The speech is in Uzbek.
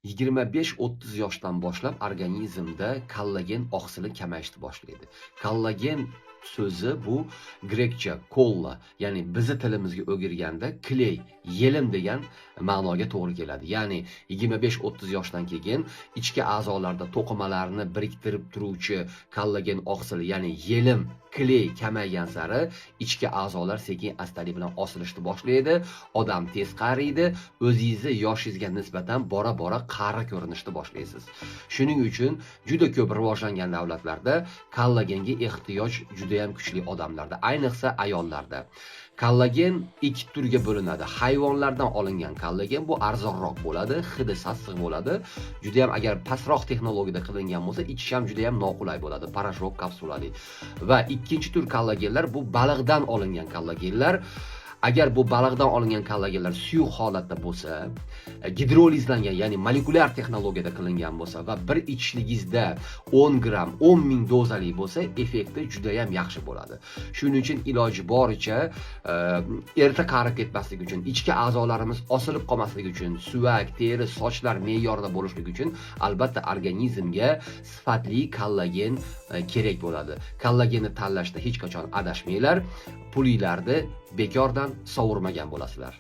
25-30 yoshdan boshlab organizmda kollagen oqsili kamayishni boshlaydi. Kollagen so'zi bu grekcha kolla, ya'ni bizni tilimizga o'girganda kley, yelim degan ma'noga to'g'ri keladi. Ya'ni 25-30 yoshdan keyin ichki a'zolarda to'qimalarni biriktirib turuvchi kollagen oqsili, ya'ni yelim, kley kamaygan sari ichki a'zolar sekin astalik bilan osilishni boshlaydi, odam tez qariydi, o'zingizni yoshingizga nisbatan bora-bora qari ko'rinishni boshlaysiz. Shuning uchun juda ko'p rivojlangan davlatlarda kollagenga ehtiyoj juda ham kuchli odamlarda, ayniqsa ayollarda. Kollagen ikki turga bo'linadi. Hayvonlardan olingan kollagen bu arzonroq bo'ladi, hidi sassiq bo'ladi. Juda ham agar pastroq texnologiyada qilingan bo'lsa, ichish ham juda ham noqulay bo'ladi, parashok kapsulali. Va ikkinchi tur kollagenlar bu baliqdan olingan kollagenlar. Agar bu baliqdan olingan kollagenlar suyuq holatda bo'lsa, gidrolizlangan, ya'ni molekulyar texnologiyada qilingan bo'lsa va bir ichishligingizda 10 gram, 10 ming dozalik bo'lsa, effekti juda ham yaxshi bo'ladi. Shuning uchun iloji boricha erta qarib ketmasligi uchun, ichki a'zolarimiz osilib qolmasligi uchun, suyak, teri, sochlar me'yorida bo'lishligi uchun albatta organizmga sifatli kollagen kerak bo'ladi. Kollagenni tanlashda hech qachon adashmanglar. Pulinglarni bekordan sovurmagan bo'lasizlar.